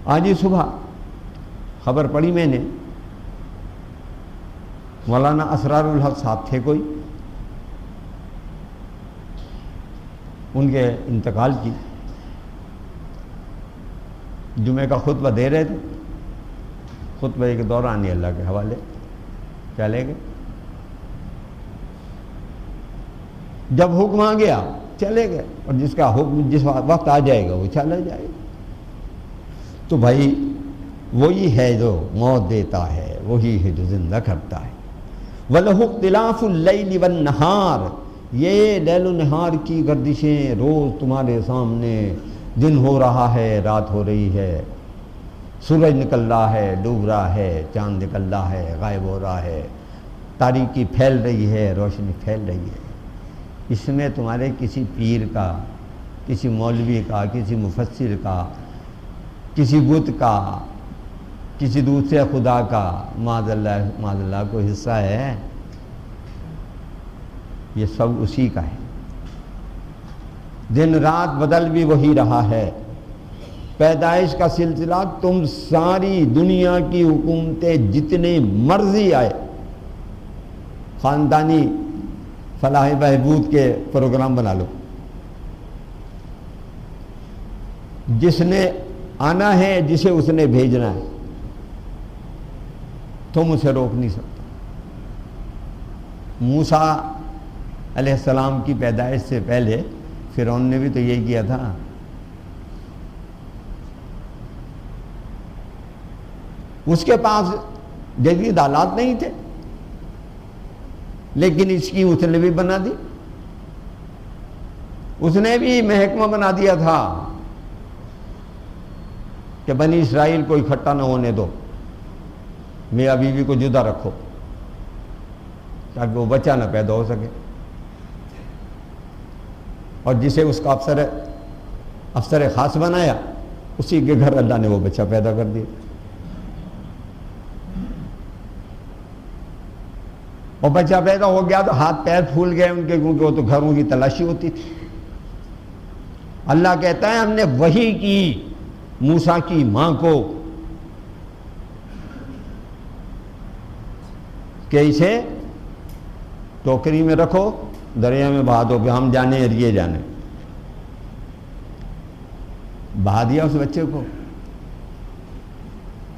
آج ہی صبح خبر پڑھی میں نے، مولانا اسرار الحق صاحب تھے کوئی، ان کے انتقال کی، جمعہ کا خطبہ دے رہے تھے، خطبہ کے دوران ہی اللہ کے حوالے چلے گئے۔ جب حکم آ گیا چلے گئے، اور جس کا حکم جس وقت آ جائے گا وہ چلا جائے گا۔ تو بھائی وہی ہے جو موت دیتا ہے، وہی ہے جو زندہ کرتا ہے۔ وَلَهُ اخْتِلَافُ اللَّيْلِ وَالنَّهَارِ، یہ لیل و نہار کی گردشیں، روز تمہارے سامنے دن ہو رہا ہے، رات ہو رہی ہے، سورج نکل رہا ہے، ڈوب رہا ہے، چاند نکل رہا ہے، غائب ہو رہا ہے، تاریکی پھیل رہی ہے، روشنی پھیل رہی ہے۔ اس میں تمہارے کسی پیر کا، کسی مولوی کا، کسی مفسر کا، کسی بت کا، کسی دوسرے خدا کا معاذ اللہ کو حصہ ہے؟ یہ سب اسی کا ہے۔ دن رات بدل بھی وہی رہا ہے۔ پیدائش کا سلسلہ، تم ساری دنیا کی حکومتیں جتنے مرضی آئے، خاندانی فلاح بہبود کے پروگرام بنا لو، جس نے آنا ہے، جسے اس نے بھیجنا ہے، تم اسے روک نہیں سکتے۔ موسیٰ علیہ السلام کی پیدائش سے پہلے فرعون نے بھی تو یہی کیا تھا۔ اس کے پاس جدید آلات نہیں تھے، لیکن اس کی اس نے بھی بنا دی، اس نے بھی محکمہ بنا دیا تھا کہ بنی اسرائیل کو اکٹھا نہ ہونے دو، میاں بیوی کو جدا رکھو تاکہ وہ بچہ نہ پیدا ہو سکے، اور جسے اس کا افسر خاص بنایا، اسی کے گھر اللہ نے وہ بچہ پیدا کر دیا۔ اور بچہ پیدا ہو گیا تو ہاتھ پیر پھول گئے ان کے، کیونکہ وہ تو گھروں کی تلاشی ہوتی تھی۔ اللہ کہتا ہے ہم نے وحی کی موسیٰ کی ماں کو کہ اسے ٹوکری میں رکھو، دریا میں بہا دو کہ ہم جانے اور یہ جانے۔ بہا دیا اس بچے کو۔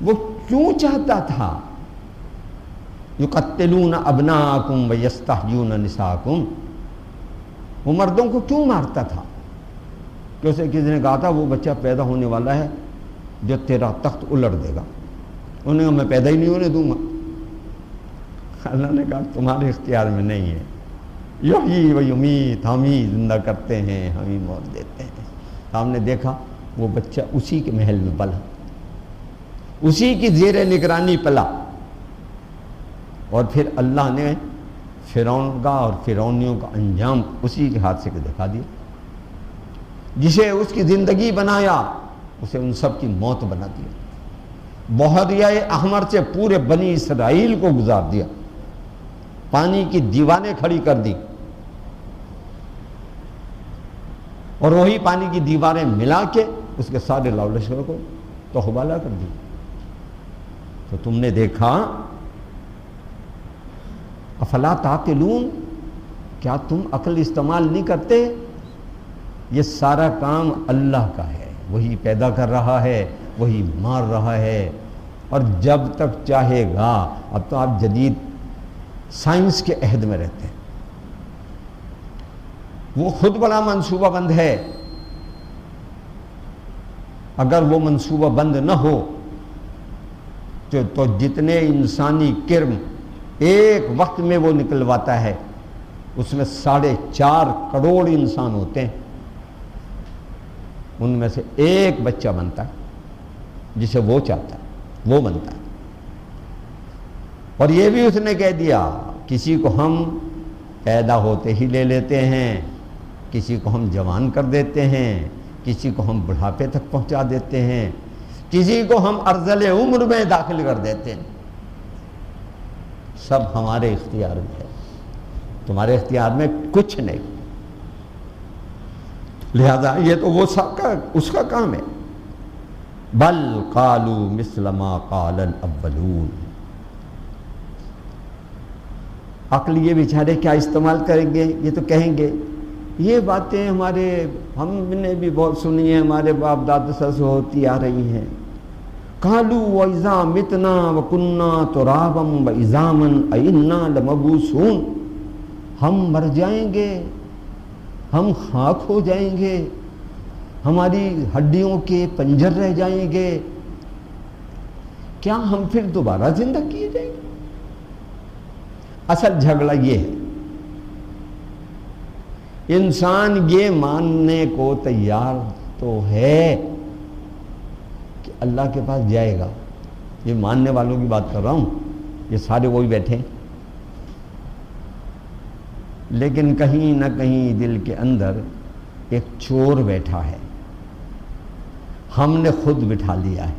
وہ کیوں چاہتا تھا؟ یقتلون ابناءکم ویستحیون نساءکم، وہ مردوں کو کیوں مارتا تھا؟ کہ اسے کسی نے کہا تھا وہ بچہ پیدا ہونے والا ہے جو تیرا تخت الٹ دے گا، انہوں نے کہا میں پیدا ہی نہیں ہونے دوں گا۔ اللہ نے کہا تمہارے اختیار میں نہیں ہے، یحیی و یمیت، ہم ہی زندہ کرتے ہیں، ہم ہی موت دیتے ہیں۔ ہم نے دیکھا وہ بچہ اسی کے محل میں پلا، اسی کی زیر نگرانی پلا، اور پھر اللہ نے فرعون کا اور فرعونیوں کا انجام اسی کے ہاتھ سے دکھا دیا۔ جسے اس کی زندگی بنایا اسے ان سب کی موت بنا دیا، بحیرہ احمر سے پورے بنی اسرائیل کو گزار دیا، پانی کی دیواریں کھڑی کر دی، اور وہی پانی کی دیواریں ملا کے اس کے سارے لاؤ لشکر کو تحوالہ کر دی۔ تو تم نے دیکھا، افلا تعقلون، کیا تم عقل استعمال نہیں کرتے؟ یہ سارا کام اللہ کا ہے، وہی پیدا کر رہا ہے، وہی مار رہا ہے، اور جب تک چاہے گا۔ اب تو آپ جدید سائنس کے عہد میں رہتے ہیں، وہ خود بڑا منصوبہ بند ہے۔ اگر وہ منصوبہ بند نہ ہو تو جتنے انسانی کرم ایک وقت میں وہ نکلواتا ہے، اس میں 4.5 کروڑ انسان ہوتے ہیں، ان میں سے ایک بچہ بنتا ہے جسے وہ چاہتا ہے، وہ بنتا ہے۔ اور یہ بھی اس نے کہہ دیا، کسی کو ہم پیدا ہوتے ہی لے لیتے ہیں، کسی کو ہم جوان کر دیتے ہیں، کسی کو ہم بڑھاپے تک پہنچا دیتے ہیں، کسی کو ہم ارذل عمر میں داخل کر دیتے ہیں۔ سب ہمارے اختیار میں ہے، تمہارے اختیار میں کچھ نہیں۔ لہذا یہ تو وہ سب کا اس کا کام ہے۔ بل قالوا مثل ما قال الاولون. عقل یہ بیچارے کیا استعمال کریں گے؟ یہ تو کہیں گے یہ باتیں ہم نے بھی بہت سنی ہیں، ہمارے باپ دادا سے ہوتی آ رہی ہیں. قالوا وَإِذَا مِتْنَا وَكُنَّا تُرَابًا وَعِظَامًا أَإِنَّا لَمَبْعُوثُونَ، ہم مر جائیں گے، ہم خاک ہو جائیں گے، ہماری ہڈیوں کے پنجر رہ جائیں گے، کیا ہم پھر دوبارہ زندہ کیے جائیں گے؟ اصل جھگڑا یہ ہے، انسان یہ ماننے کو تیار تو ہے کہ اللہ کے پاس جائے گا. یہ ماننے والوں کی بات کر رہا ہوں، یہ سارے وہی بیٹھے ہیں، لیکن کہیں نہ کہیں دل کے اندر ایک چور بیٹھا ہے، ہم نے خود بٹھا لیا ہے،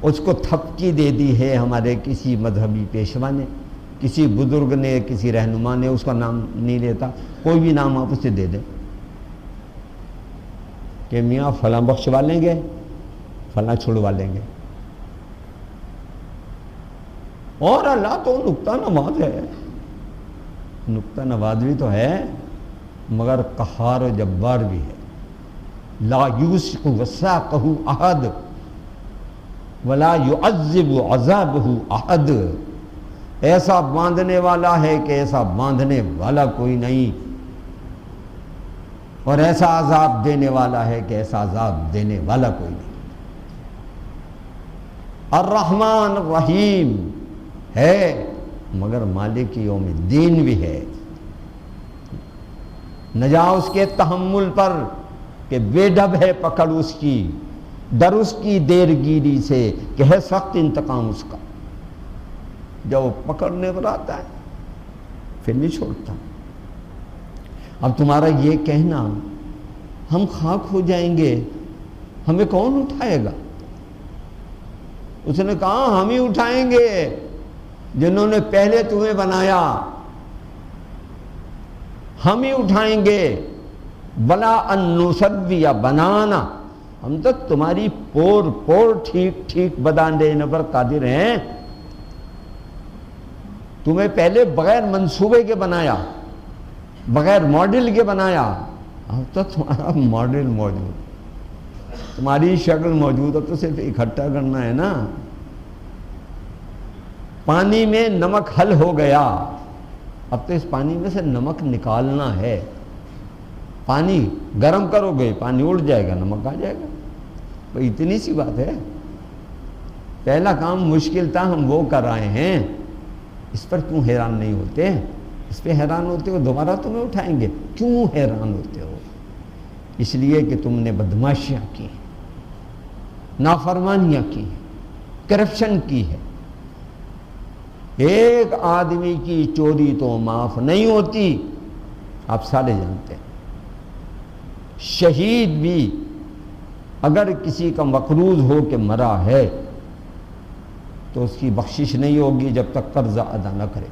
اس کو تھپکی دے دی ہے ہمارے کسی مذہبی پیشوا نے، کسی بزرگ نے، کسی رہنما نے، اس کا نام نہیں لیتا، کوئی بھی نام آپ اسے دے دیں کہ میاں فلاں بخشوا لیں گے، فلاں چھڑوا لیں گے. اور اللہ تو نقطہ نواز ہے، نقطہ نواز بھی تو ہے مگر قہار و جبار بھی ہے. لا یوثق وثاقہ احد ولا یعذب عذابہ احد. ایسا باندھنے والا ہے کہ ایسا باندھنے والا کوئی نہیں، اور ایسا عذاب دینے والا ہے کہ ایسا عذاب دینے والا کوئی نہیں. الرحمن الرحیم ہے مگر مالک یوم الدین بھی ہے. نہ جا اس کے تحمل پر کہ بے ڈب ہے پکڑ اس کی، ڈر اس کی دیر گیری سے کہ ہے سخت انتقام اس کا. جب وہ پکڑنے پر آتا ہے پھر نہیں چھوڑتا. اب تمہارا یہ کہنا ہم خاک ہو جائیں گے، ہمیں کون اٹھائے گا؟ اس نے کہا ہم ہی اٹھائیں گے جنہوں نے پہلے تمہیں بنایا، ہم ہی اٹھائیں گے. بلا ان نسوی بنانا، ہم تو تمہاری پور ٹھیک ٹھیک بنا دینے پر قادر ہیں. تمہیں پہلے بغیر منصوبے کے بنایا، بغیر ماڈل کے بنایا، اب تو تمہارا ماڈل موجود، تمہاری شکل موجود ہے، تو صرف اکٹھا کرنا ہے نا. پانی میں نمک حل ہو گیا، اب تو اس پانی میں سے نمک نکالنا ہے. پانی گرم کرو گے پانی اڑ جائے گا، نمک آ جائے گا. تو اتنی سی بات ہے. پہلا کام مشکل تھا، ہم وہ کر رہے ہیں. اس پر کیوں حیران نہیں ہوتے؟ اس پہ حیران ہوتے ہو دوبارہ تمہیں اٹھائیں گے. کیوں حیران ہوتے ہو؟ اس لیے کہ تم نے بدماشیاں کی، نافرمانیاں کی، کرپشن کی ہے. ایک آدمی کی چوری تو معاف نہیں ہوتی، آپ سارے جانتے ہیں. شہید بھی اگر کسی کا مقروض ہو کے مرا ہے تو اس کی بخشش نہیں ہوگی جب تک قرضہ ادا نہ کرے.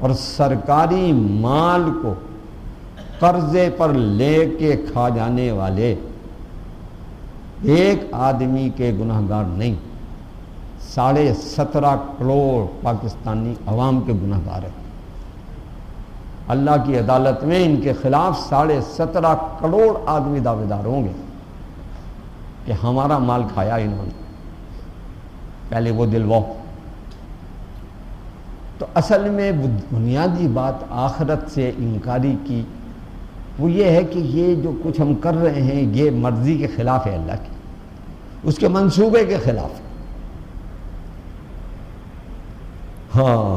اور سرکاری مال کو قرضے پر لے کے کھا جانے والے ایک آدمی کے گناہگار نہیں، 17.5 کروڑ پاکستانی عوام کے گناہگار ہیں. اللہ کی عدالت میں ان کے خلاف 17.5 کروڑ آدمی دعوے دار ہوں گے کہ ہمارا مال کھایا انہوں نے. پہلے وہ دلواؤ. تو اصل میں بنیادی بات آخرت سے انکاری کی وہ یہ ہے کہ یہ جو کچھ ہم کر رہے ہیں یہ مرضی کے خلاف ہے، اللہ کی، اس کے منصوبے کے خلاف ہے. ہاں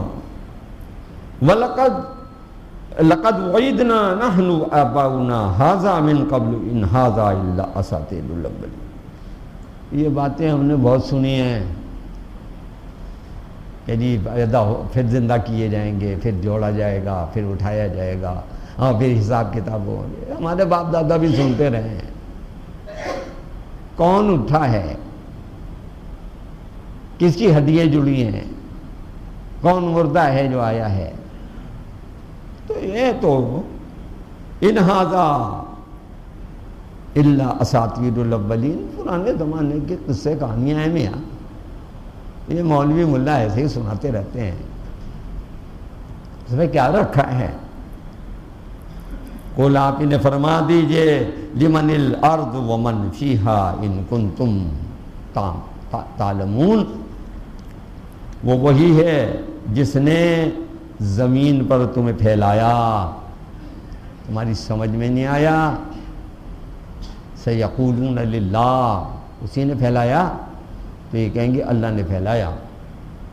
لقد وعدنا نحن آباؤنا هذا من قبل ان هذا الا اساطیر الاولین. یہ باتیں ہم نے بہت سنی ہیں کہ جی پیدا ہو پھر زندہ کیے جائیں گے، پھر جوڑا جائے گا، پھر اٹھایا جائے گا، ہاں پھر حساب کتاب ہوگا. ہمارے باپ دادا بھی سنتے رہے ہیں. کون اٹھا ہے؟ کس کی ہڈیاں جڑی ہیں؟ کون مردہ ہے جو آیا ہے؟ تو یہ تو ان ھذا الا اساطیر الاولین، پرانے زمانے کے قصے کہانیاں ہیں میاں، یہ مولوی ملا ایسے ہی سناتے رہتے ہیں، اس میں کیا رکھا ہے؟ قل آپ انہیں فرما دیجئے لمن الارض ومن فیہا ان کنتم تعلمون، وہ وہی ہے جس نے زمین پر تمہیں پھیلایا، تمہاری سمجھ میں نہیں آیا؟ سیقولون للہ، اسی نے پھیلایا، تو یہ کہیں گے اللہ نے پھیلایا۔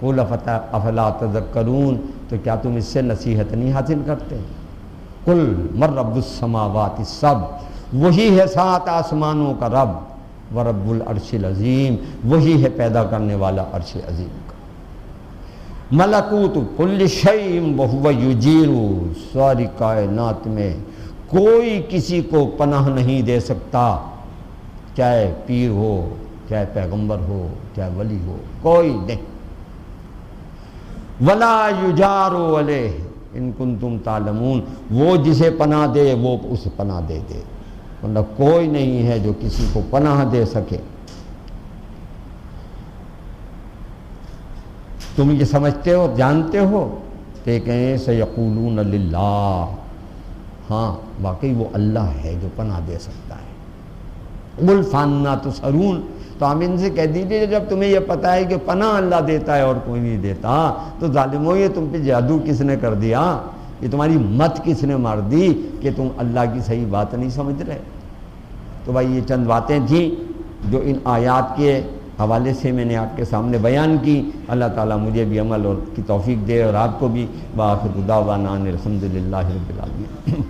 قل افلا تذکرون، تو کیا تم اس سے نصیحت نہیں حاصل کرتے؟ قل من رب السماوات السبع، وہی ہے 7 آسمانوں کا رب، ورب العرش العظیم، وہی ہے پیدا کرنے والا عرش عظیم کا، ملکوت کل شیء وہو یجیر، ساری کائنات میں کوئی کسی کو پناہ نہیں دے سکتا، چاہے پیر ہو، چاہے پیغمبر ہو، چاہے ولی ہو، کوئی نہیں۔ ولا یجار علیہ ان کنتم تعلمون، وہ جسے پناہ دے وہ اسے پناہ دے دے، ورنہ کوئی نہیں ہے جو کسی کو پناہ دے سکے۔ تم یہ سمجھتے ہو، جانتے ہو؟ تو یہ کہیں سیقولون للہ، ہاں واقعی وہ اللہ ہے جو پناہ دے سکتا ہے۔ قل فانا تسحرون، تو ہم ان سے کہہ دیجیے جب تمہیں یہ پتہ ہے کہ پناہ اللہ دیتا ہے اور کوئی نہیں دیتا، تو ظالموں یہ تم پہ جادو کس نے کر دیا؟ یہ تمہاری مت کس نے مار دی کہ تم اللہ کی صحیح بات نہیں سمجھ رہے؟ تو بھائی یہ چند باتیں تھیں جو ان آیات کے حوالے سے میں نے آپ کے سامنے بیان کی۔ اللہ تعالیٰ مجھے بھی عمل اور کی توفیق دے اور آپ کو بھی۔ وآخر دعوانا ان الحمد للہ رب العالمین۔